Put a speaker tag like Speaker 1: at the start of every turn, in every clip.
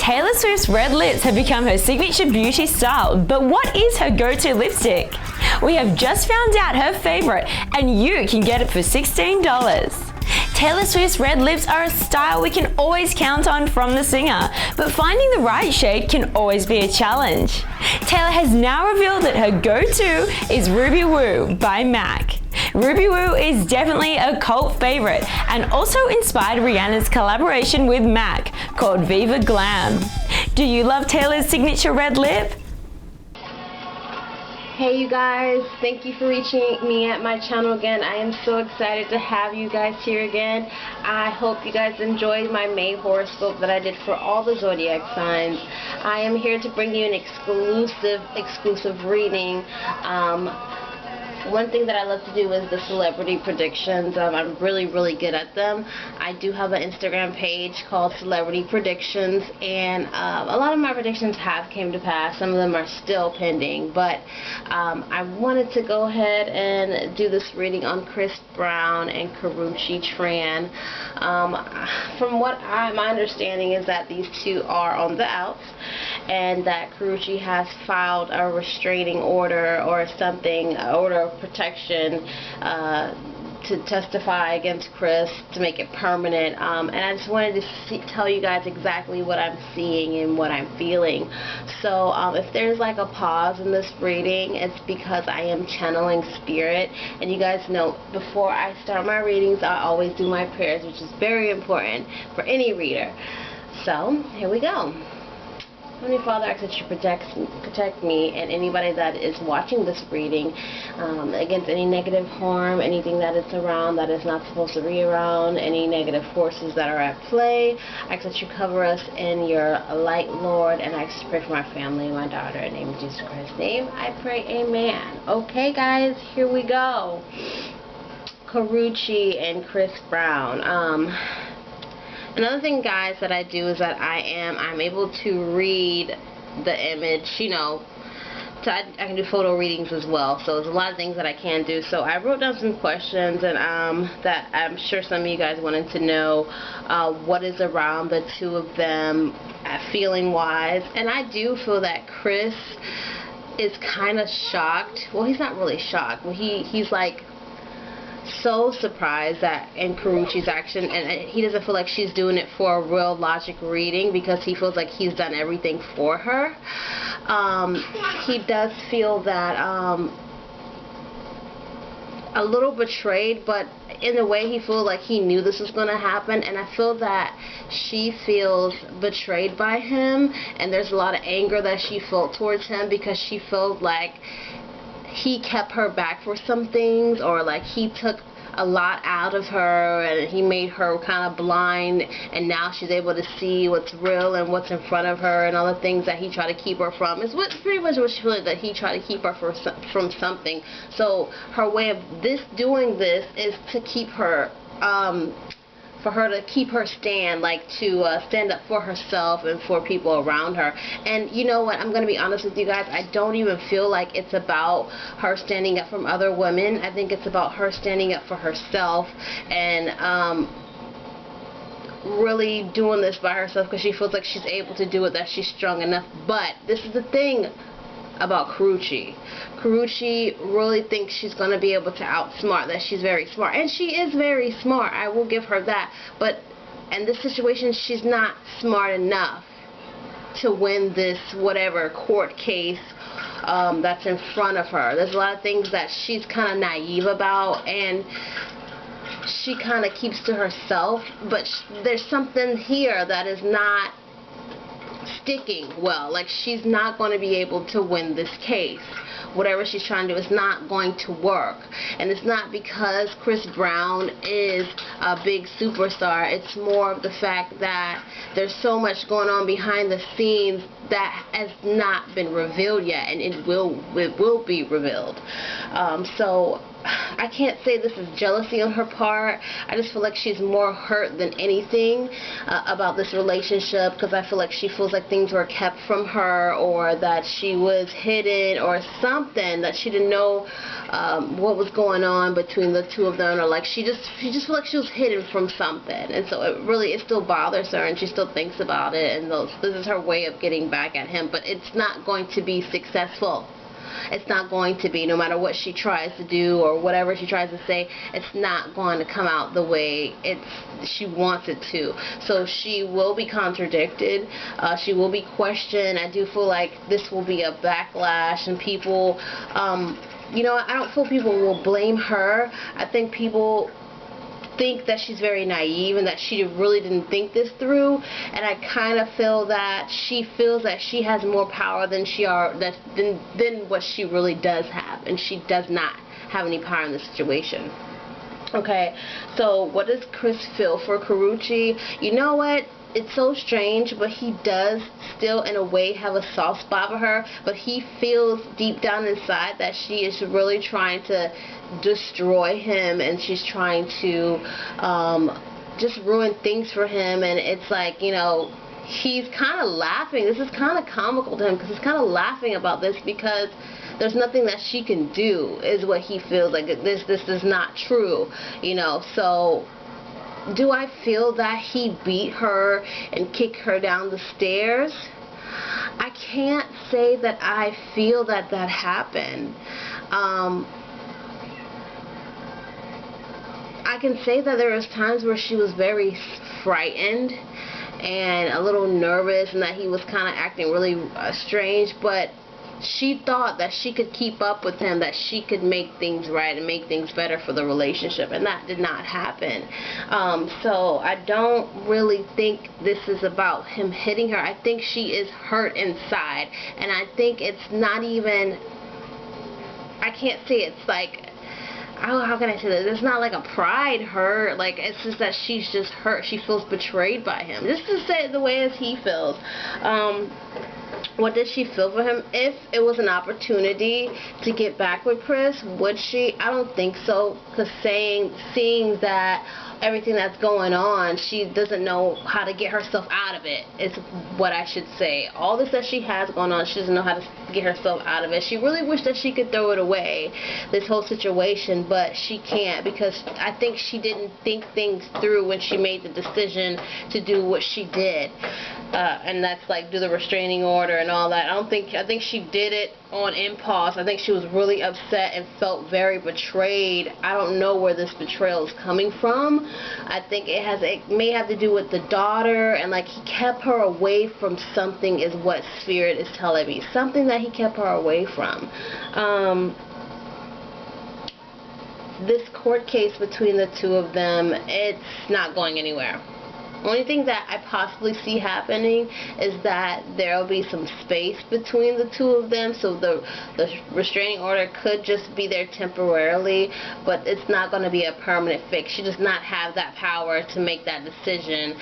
Speaker 1: Taylor Swift's red lips have become her signature beauty style, but what is her go-to lipstick? We have just found out her favorite, and you can get it for $16. Taylor Swift's red lips are a style we can always count on from the singer, but finding the right shade can always be a challenge. Taylor has now revealed that her go-to is Ruby Woo by MAC. Ruby Woo is definitely a cult favorite and also inspired Rihanna's collaboration with MAC called Viva Glam. Do you love Taylor's signature red lip?
Speaker 2: Hey you guys, thank you for reaching me at my channel again. I am so excited to have you guys here again. I hope you guys enjoyed my May horoscope that I did for all the zodiac signs. I am here to bring you an exclusive reading. One thing that I love to do is the celebrity predictions. I'm really good at them. I do have an Instagram page called Celebrity Predictions, and a lot of my predictions have came to pass. Some of them are still pending, but I wanted to go ahead and do this reading on Chris Brown and Karrueche Tran. From what my understanding is that these two are on the outs, and that Karrueche has filed a restraining order or something, order of protection to testify against Chris to make it permanent, and I just wanted to tell you guys exactly what I'm seeing and what I'm feeling. So if there's like a pause in this reading, it's because I am channeling spirit, and you guys know before I start my readings I always do my prayers, which is very important for any reader. So here we go. Heavenly Father, I ask that you protect me and anybody that is watching this reading against any negative harm, anything that is around that is not supposed to be around, any negative forces that are at play. I ask that you cover us in your light, Lord, and I ask to pray for my family and my daughter. In the name of Jesus Christ's name, I pray, amen. Okay, guys, here we go. Karrueche and Chris Brown. Another thing, guys, that I do is that I'm able to read the image, you know. I can do photo readings as well, so there's a lot of things that I can do. So I wrote down some questions, and that I'm sure some of you guys wanted to know what is around the two of them feeling wise. And I do feel that Chris is kind of shocked. Well, he's not really shocked. Well, he's like so surprised that in Karrueche's action, and he doesn't feel like she's doing it for a real logic reading because he feels like he's done everything for her. He does feel that a little betrayed, but in a way he feels like he knew this was going to happen, and I feel that she feels betrayed by him, and there's a lot of anger that she felt towards him because she felt like he kept her back for some things, or like he took a lot out of her and he made her kind of blind, and now she's able to see what's real and what's in front of her and all the things that he tried to keep her from. It's pretty much what she feels, that he tried to keep her from something. So her way of doing this is to keep her for her to keep her stand, like to stand up for herself and for people around her. And you know what, I'm going to be honest with you guys, I don't even feel like it's about her standing up from other women. I think it's about her standing up for herself and really doing this by herself because she feels like she's able to do it, that she's strong enough. But this is the thing about Karrueche. Karrueche really thinks she's going to be able to outsmart, that she's very smart. And she is very smart, I will give her that. But in this situation, she's not smart enough to win this whatever court case that's in front of her. There's a lot of things that she's kind of naive about, and she kind of keeps to herself. But there's something here that is not sticking well. Like, she's not going to be able to win this case. Whatever she's trying to do is not going to work. And it's not because Chris Brown is a big superstar. It's more of the fact that there's so much going on behind the scenes that has not been revealed yet, and it will be revealed. So I can't say this is jealousy on her part. I just feel like she's more hurt than anything about this relationship, because I feel like she feels like things were kept from her, or that she was hidden, or something, that she didn't know what was going on between the two of them, or like she just felt like she was hidden from something, and so it still bothers her, and she still thinks about it, and this is her way of getting back at him, but it's not going to be successful. It's not going to be, no matter what she tries to do or whatever she tries to say, it's not going to come out the way she wants it to. So she will be contradicted. She will be questioned. I do feel like this will be a backlash, and people, you know, I don't feel people will blame her. I think people think that she's very naive and that she really didn't think this through, and I kind of feel that she feels that she has more power than what she really does have, and she does not have any power in this situation. Okay, so what does Chris feel for Karrueche? You know what? It's so strange, but he does still in a way have a soft spot for her, but he feels deep down inside that she is really trying to destroy him, and she's trying to just ruin things for him, and it's like, you know, he's kind of laughing. This is kind of comical to him, because he's kind of laughing about this, because there's nothing that she can do, is what he feels like. This is not true, you know. So do I feel that he beat her and kicked her down the stairs? I can't say that I feel that happened. I can say that there was times where she was very frightened and a little nervous, and that he was kind of acting really strange, but she thought that she could keep up with him, that she could make things right and make things better for the relationship, and that did not happen. So I don't really think this is about him hitting her. I think she is hurt inside, and I think it's not even, I can't say it's like, how can I say this? It's not like a pride hurt. Like, it's just that she's just hurt. She feels betrayed by him. Just to say it the way as he feels. What did she feel for him? If it was an opportunity to get back with Chris, would she? I don't think so. Because seeing that everything that's going on, she doesn't know how to get herself out of it, is what I should say. All this that she has going on, she doesn't know how to get herself out of it. She really wished that she could throw it away, this whole situation, but she can't, because I think she didn't think things through when she made the decision to do what she did. And that's like do the restraining order and all that. I think she did it on impulse. I think she was really upset and felt very betrayed. I don't know where this betrayal is coming from. I think it may have to do with the daughter, and like he kept her away from something, is what Spirit is telling me. Something that he kept her away from. This court case between the two of them, it's not going anywhere. Only thing that I possibly see happening is that there will be some space between the two of them, so the restraining order could just be there temporarily, but it's not going to be a permanent fix. She does not have that power to make that decision.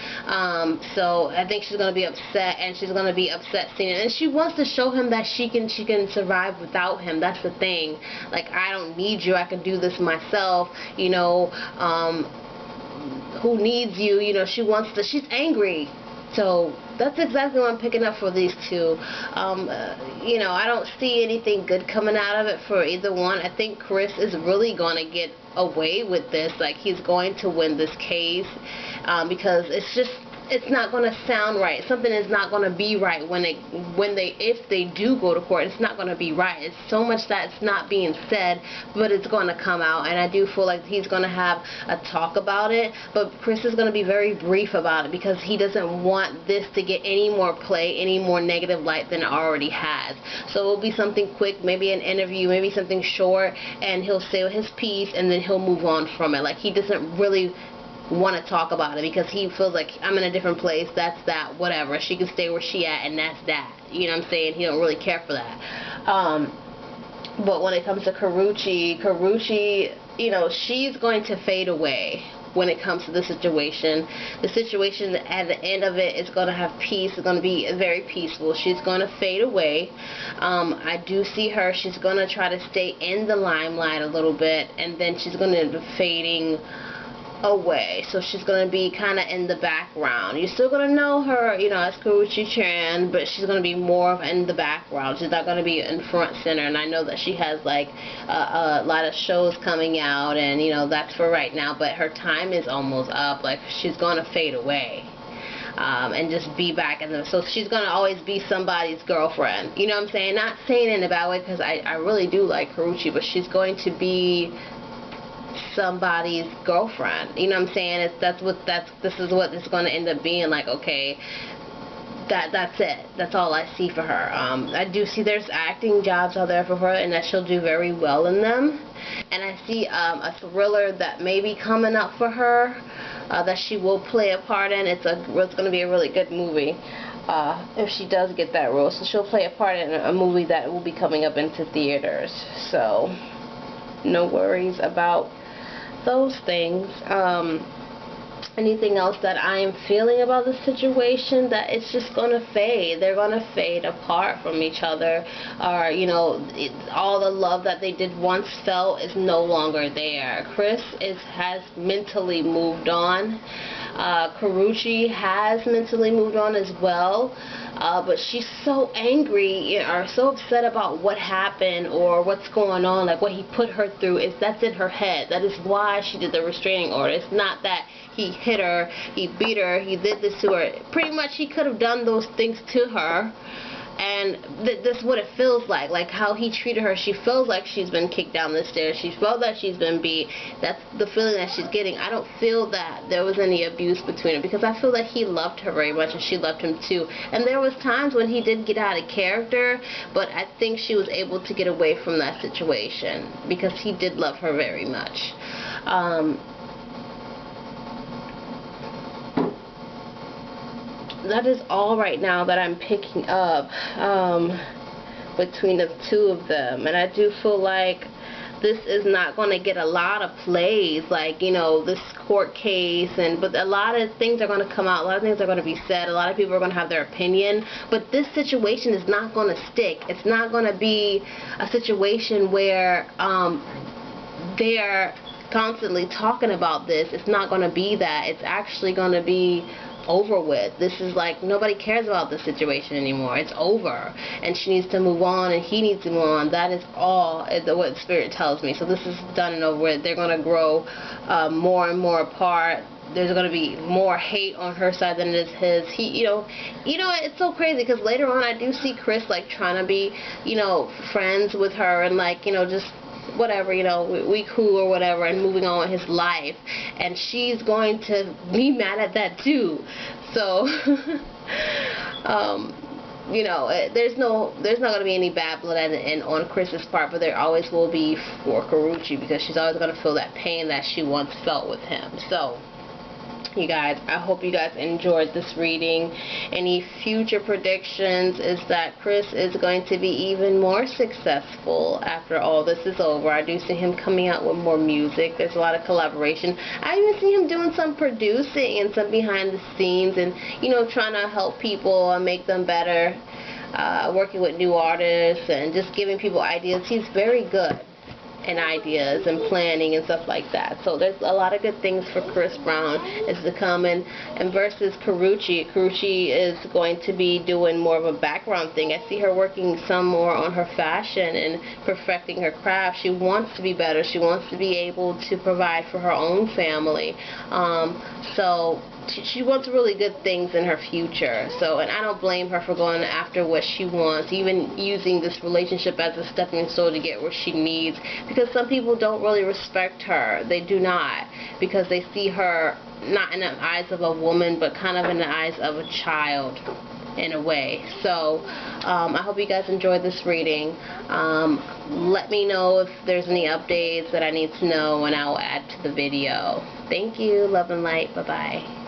Speaker 2: So I think she's going to be upset, and she's going to be upset seeing it, and she wants to show him that she can survive without him. That's the thing. Like, I don't need you. I can do this myself. You know. Who needs you? You know, she's angry. So that's exactly what I'm picking up for these two. You know, I don't see anything good coming out of it for either one. I think Chris is really going to get away with this. Like, he's going to win this case, because it's not going to sound right. Something is not going to be right if they do go to court. It's not going to be right. It's so much that it's not being said, but it's going to come out, and I do feel like he's going to have a talk about it, but Chris is going to be very brief about it, because he doesn't want this to get any more play, any more negative light than it already has. So it will be something quick, maybe an interview, maybe something short, and he'll say his piece, and then he'll move on from it. Like, he doesn't really want to talk about it, because he feels like, I'm in a different place, that's that, whatever, she can stay where she at, and that's that, you know what I'm saying? He don't really care for that. But when it comes to Karrueche, you know, she's going to fade away. when it comes to the situation. The situation at the end of it is going to have peace. It's going to be very peaceful. She's going to fade away. I do see her. She's going to try to stay in the limelight a little bit, and then she's going to end up fading away. So she's going to be kind of in the background. You're still going to know her, you know, as Karrueche Tran, but she's going to be more of in the background. She's not going to be in front center. And I know that she has like a lot of shows coming out, and you know, that's for right now, but her time is almost up. Like, she's going to fade away. And just be back in the, so she's gonna always be somebody's girlfriend, you know what I'm saying? Not saying it in a bad way, because I really do like Karrueche, but she's going to be somebody's girlfriend, you know what I'm saying? This is what it's going to end up being. Like, okay, that's it. That's all I see for her. I do see there's acting jobs out there for her, and that she'll do very well in them. And I see a thriller that may be coming up for her, that she will play a part in. It's going to be a really good movie if she does get that role. So she'll play a part in a movie that will be coming up into theaters. So no worries about those things. Anything else that I am feeling about the situation, that it's just going to fade. They're going to fade apart from each other. Or, you know, all the love that they did once felt is no longer there. Chris has mentally moved on. Karrueche has mentally moved on as well. But she's so angry or so upset about what happened or what's going on, like what he put her through. That's in her head. That is why she did the restraining order. It's not that he hit her, he beat her, he did this to her. Pretty much he could have done those things to her, and that's what it feels like how he treated her. She feels like she's been kicked down the stairs. She felt that she's been beat. That's the feeling that she's getting. I don't feel that there was any abuse between them, because I feel that he loved her very much and she loved him too. And there was times when he did get out of character, but I think she was able to get away from that situation because he did love her very much. That is all right now that I'm picking up between the two of them, and I do feel like this is not going to get a lot of plays, like, you know, this court case, but a lot of things are going to come out, a lot of things are going to be said, a lot of people are going to have their opinion, but this situation is not going to stick. It's not going to be a situation where they're constantly talking about this. It's not going to be that. It's actually going to be over with. This is like, nobody cares about the situation anymore. It's over, and she needs to move on, and he needs to move on. That is all what Spirit tells me. So this is done and over with. They're going to grow more and more apart. There's going to be more hate on her side than it is his. You know, it's so crazy, because later on I do see Chris like trying to be, you know, friends with her, and like, you know, just whatever, you know, we cool or whatever, and moving on with his life, and she's going to be mad at that too. So you know, there's not going to be any bad blood on Chris's part, but there always will be for Karrueche, because she's always going to feel that pain that she once felt with him. So you guys, I hope you guys enjoyed this reading. Any future predictions is that Chris is going to be even more successful after all this is over. I do see him coming out with more music. There's a lot of collaboration. I even see him doing some producing and some behind the scenes, and, you know, trying to help people and make them better, working with new artists and just giving people ideas. He's very good and ideas and planning and stuff like that. So there's a lot of good things for Chris Brown is to come, and versus Karrueche. Karrueche is going to be doing more of a background thing. I see her working some more on her fashion and perfecting her craft. She wants to be better. She wants to be able to provide for her own family. So she wants really good things in her future. So, and I don't blame her for going after what she wants, even using this relationship as a stepping stone to get where she needs, because some people don't really respect her. They do not, because they see her not in the eyes of a woman, but kind of in the eyes of a child in a way. So I hope you guys enjoyed this reading. Let me know if there's any updates that I need to know, and I will add to the video. Thank you. Love and light. Bye-bye.